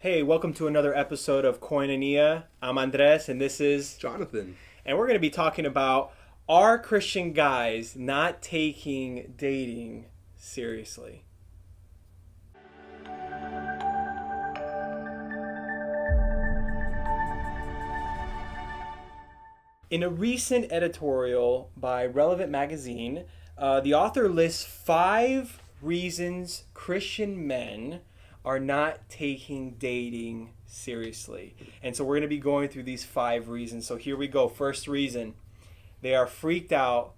Hey, welcome to another episode of Koinonia. I'm Andres, and this is Jonathan. and we're going to be talking about are Christian guys not taking dating seriously? In a recent editorial by Relevant Magazine, the author lists 5 reasons Christian men are not taking dating seriously. And so we're going to be going through these 5 reasons. So here we go. First reason, they are freaked out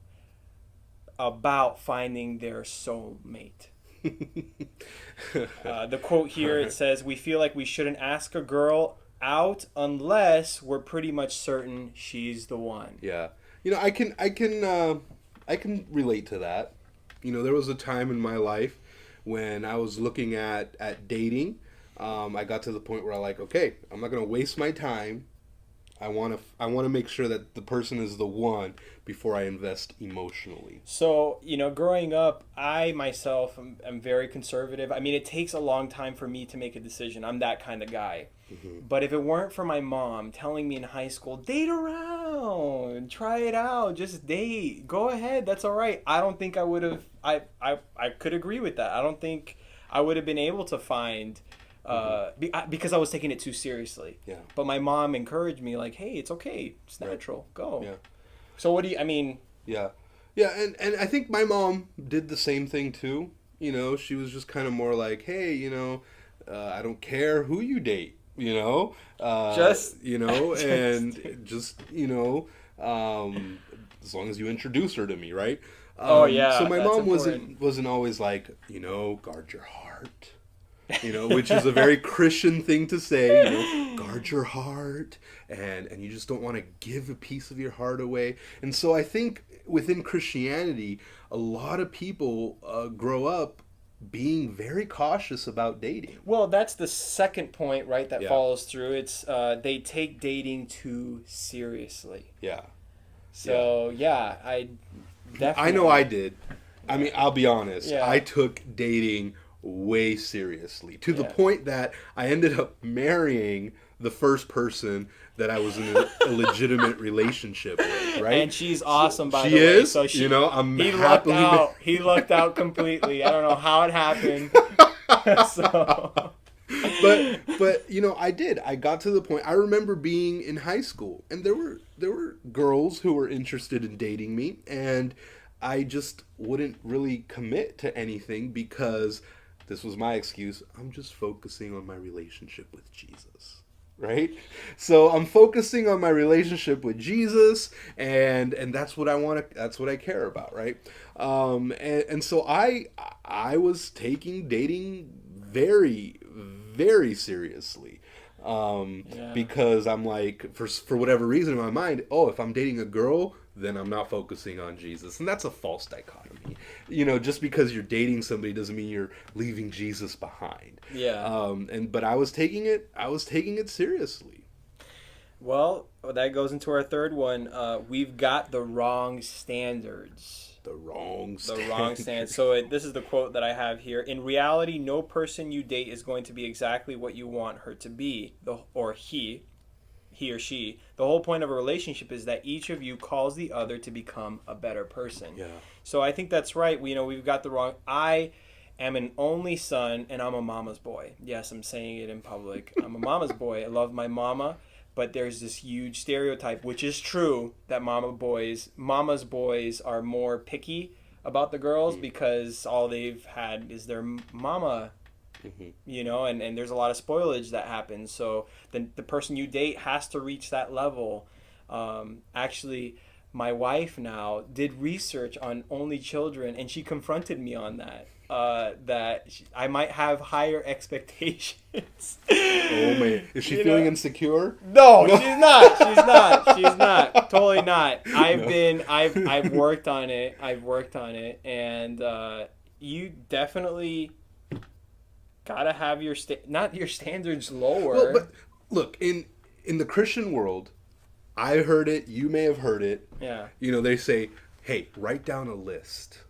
about finding their soulmate. The quote here, it says, "We feel like we shouldn't ask a girl out unless we're pretty much certain she's the one." Yeah. I can relate to that. There was a time in my life when I was looking at dating. I got to the point where okay, I'm not gonna waste my time. I want to make sure that the person is the one before I invest emotionally. So, growing up, I myself am very conservative. I mean, it takes a long time for me to make a decision. I'm that kind of guy. But if it weren't for my mom telling me in high school, date around, try it out, just date, go ahead, that's all right. I don't think I would have, I could agree with that. I don't think I would have been able to find, because I was taking it too seriously. Yeah. But my mom encouraged me, like, hey, it's okay, it's natural, Right. go. Yeah. So what do you, I mean, Yeah. Yeah, and I think my mom did the same thing too. She was just kind of more like, hey, I don't care who you date, Just- and just, as long as you introduce her to me, right? Oh, yeah, So my that's mom important. wasn't always like, guard your heart. Which is a very Christian thing to say, guard your heart, and you just don't want to give a piece of your heart away. And so I think within Christianity, a lot of people grow up being very cautious about dating. Well, that's the second point, right, that Yeah. follows through. It's they take dating too seriously. Yeah. So, yeah, I definitely... I know I did. I mean, I'll be honest. Yeah. I took dating way seriously to the Yeah. point that I ended up marrying the first person that I was in a legitimate relationship with, right? And she's awesome, by She the way. is? So I'm he lucked happily out. He lucked out completely. I don't know how it happened. So... but I did. I got to the point. I remember being in high school, and there were girls who were interested in dating me, and I just wouldn't really commit to anything because this was my excuse. I'm just focusing on my relationship with Jesus. Right? So I'm focusing on my relationship with Jesus, and that's what I want to, that's what I care about, right? And so I was taking dating very, very seriously. Because I'm like, for whatever reason in my mind, if I'm dating a girl, then I'm not focusing on Jesus. And that's a false dichotomy. Just because you're dating somebody doesn't mean you're leaving Jesus behind. Yeah. But I was taking it seriously. Well, that goes into our third one. We've got the wrong standards. The wrong standards. So this is the quote that I have here. In reality, no person you date is going to be exactly what you want her to be, or he or she. The whole point of a relationship is that each of you calls the other to become a better person. Yeah. So I think that's right. We've got the wrong... I am an only son, and I'm a mama's boy. Yes, I'm saying it in public. I'm a mama's boy. I love my mama. But there's this huge stereotype, which is true, that mama's boys are more picky about the girls because all they've had is their mama, and there's a lot of spoilage that happens. So the person you date has to reach that level. Actually, my wife now did research on only children, and she confronted me on that. I might have higher expectations. Oh man, is she feeling insecure? No, she's not. She's not. Totally not. I've worked on it. And you definitely gotta have not your standards lower. Well, but look, in the Christian world, I heard it. You may have heard it. Yeah. They say, hey, write down a list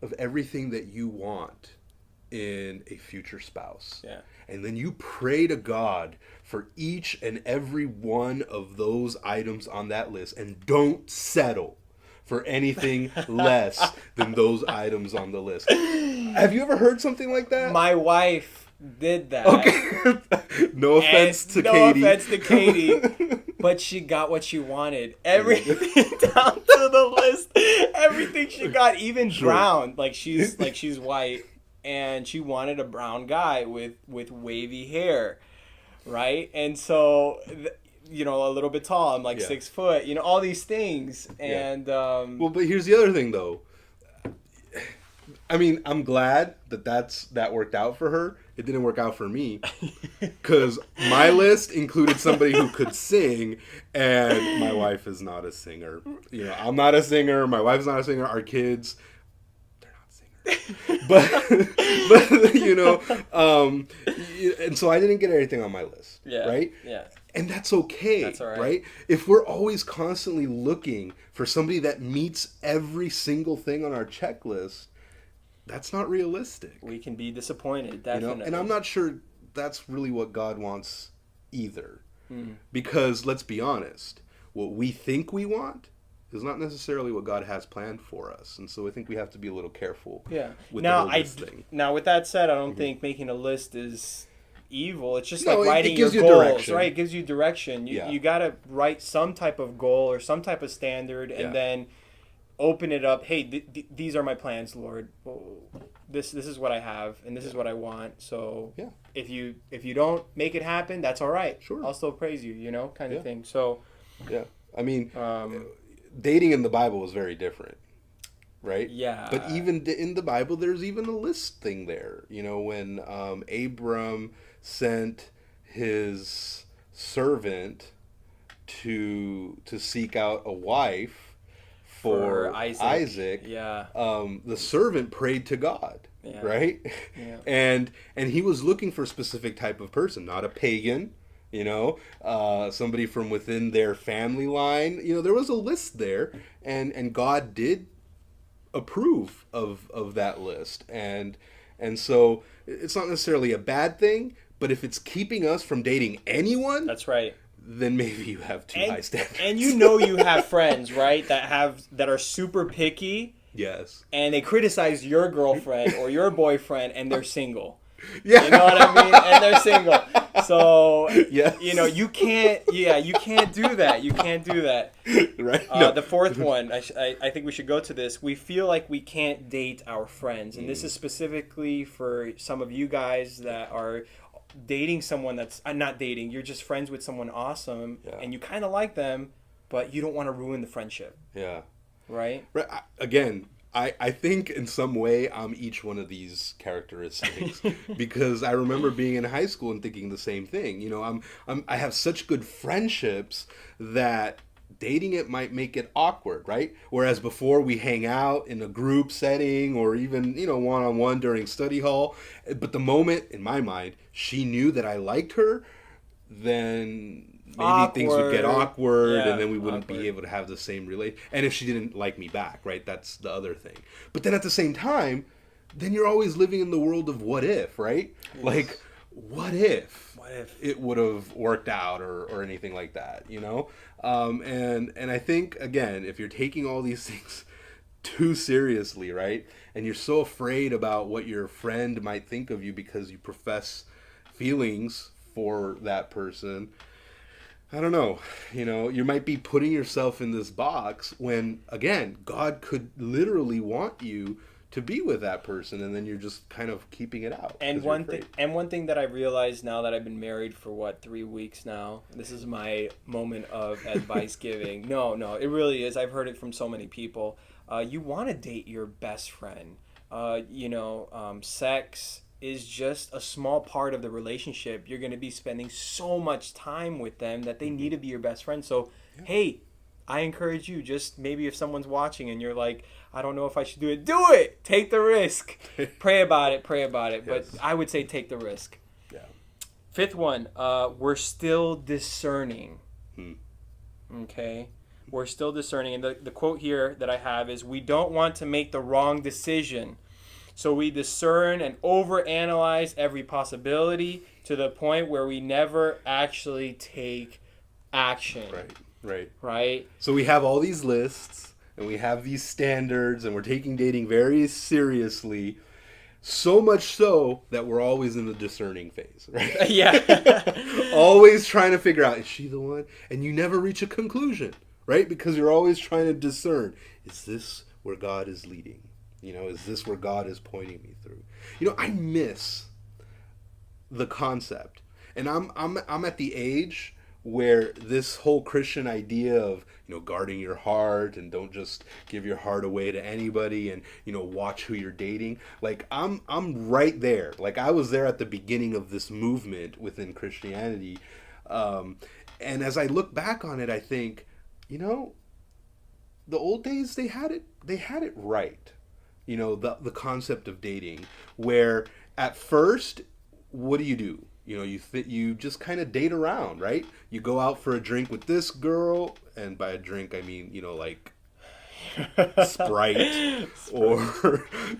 of everything that you want in a future spouse. Yeah. And then you pray to God for each and every one of those items on that list and don't settle for anything less than those items on the list. Have you ever heard something like that? My wife did that. Okay. No offense to Katie. But she got what she wanted. Everything down to the list. Everything she got, even brown. Like she's white, and she wanted a brown guy with wavy hair, right? And so, a little bit tall. I'm like 6 foot. All these things. And well, but here's the other thing, though. I mean, I'm glad that worked out for her. It didn't work out for me, because my list included somebody who could sing, and my wife is not a singer. I'm not a singer. My wife's not a singer. Our kids, they're not singers. And so I didn't get everything on my list. Yeah. Right. Yeah. And that's okay. That's all right. Right? If we're always constantly looking for somebody that meets every single thing on our checklist, that's not realistic. We can be disappointed, definitely. And I'm not sure that's really what God wants either. Because let's be honest, what we think we want is not necessarily what God has planned for us. And so I think we have to be a little careful with the whole list thing. Now, with that said, I don't think making a list is evil. It's just No, like writing it gives your you goals, direction. right? It gives you direction. You got to write some type of goal or some type of standard, and then open it up. Hey, these are my plans, Lord. This is what I have, and this is what I want. So if you don't make it happen, that's all right. Sure, I'll still praise you. Kind of thing. So I mean, dating in the Bible was very different, right? Yeah. But even in the Bible, there's even a list thing there. When Abram sent his servant to seek out a wife for Isaac, the servant prayed to God, right? Yeah. And he was looking for a specific type of person, not a pagan, somebody from within their family line. There was a list there, and God did approve of that list, and so it's not necessarily a bad thing, but if it's keeping us from dating anyone, that's right, then maybe you have too high standards. And you have friends, right, that are super picky. Yes. And they criticize your girlfriend or your boyfriend, and they're single. Yeah. You know what I mean? And they're single. So, yes. You can't do that. You can't do that. Right. The fourth one, I think we should go to this. We feel like we can't date our friends. And this is specifically for some of you guys that are dating someone that's not dating. You're just friends with someone awesome, and you kind of like them, but you don't want to ruin the friendship. Yeah. Right? Again, I think in some way I'm each one of these characteristics because I remember being in high school and thinking the same thing. I have such good friendships that dating it might make it awkward, right? Whereas before we hang out in a group setting or even, one-on-one during study hall. But the moment, in my mind, she knew that I liked her, then maybe things would get awkward and then we wouldn't be able to have the same relate. And if she didn't like me back, right? That's the other thing. But then at the same time, then you're always living in the world of what if, right? Yes. Like, what if it would have worked out or anything like that, And I think, again, if you're taking all these things too seriously, right? And you're so afraid about what your friend might think of you because you profess feelings for that person, I don't know, you might be putting yourself in this box when, again, God could literally want you to be with that person, and then you're just kind of keeping it out. And one thing that I realized now that I've been married for 3 weeks now, this is my moment of advice giving. No, it really is. I've heard it from so many people. You want to date your best friend. Sex is just a small part of the relationship. You're going to be spending so much time with them that they need to be your best friend. So, hey, I encourage you, just maybe if someone's watching and you're like, I don't know if I should do it. Do it! Take the risk. Pray about it. Yes. But I would say take the risk. Yeah. Fifth one, we're still discerning. Okay? We're still discerning. And the quote here that I have is, we don't want to make the wrong decision. So we discern and overanalyze every possibility to the point where we never actually take action. Right? So we have all these lists and we have these standards and we're taking dating very seriously. So much so that we're always in the discerning phase, right? Yeah. Always trying to figure out, is she the one? And you never reach a conclusion, right? Because you're always trying to discern, is this where God is leading? Is this where God is pointing me through? I miss the concept. And I'm at the age where this whole Christian idea of guarding your heart and don't just give your heart away to anybody and watch who you're dating, like I'm right there. Like I was there at the beginning of this movement within Christianity, and as I look back on it, I think the old days they had it right. The concept of dating, where at first, what do? You just kind of date around, right? You go out for a drink with this girl, and by a drink I mean like Sprite or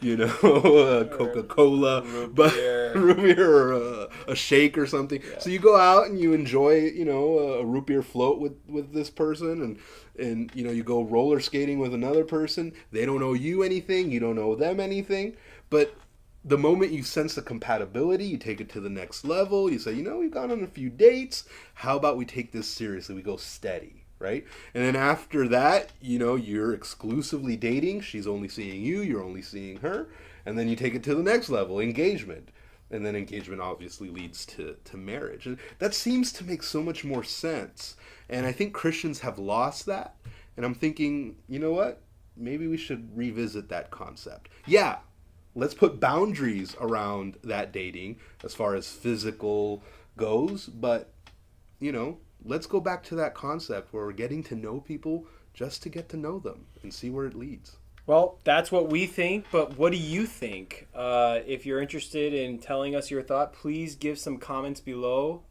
Coca-Cola, root beer or a shake or something. Yeah. So you go out and you enjoy a root beer float with this person, and you go roller skating with another person. They don't owe you anything, you don't owe them anything, but the moment you sense the compatibility, you take it to the next level. You say, we've gone on a few dates. How about we take this seriously? We go steady, right? And then after that, you're exclusively dating. She's only seeing you. You're only seeing her. And then you take it to the next level, engagement. And then engagement obviously leads to marriage. And that seems to make so much more sense. And I think Christians have lost that. And I'm thinking, you know what? Maybe we should revisit that concept. Yeah. Let's put boundaries around that dating as far as physical goes, but, let's go back to that concept where we're getting to know people just to get to know them and see where it leads. Well, that's what we think, but what do you think? If you're interested in telling us your thought, please give some comments below.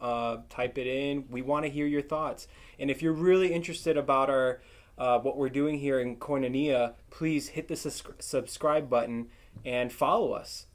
Type it in. We want to hear your thoughts. And if you're really interested about our what we're doing here in Koinonia, please hit the subscribe button and follow us.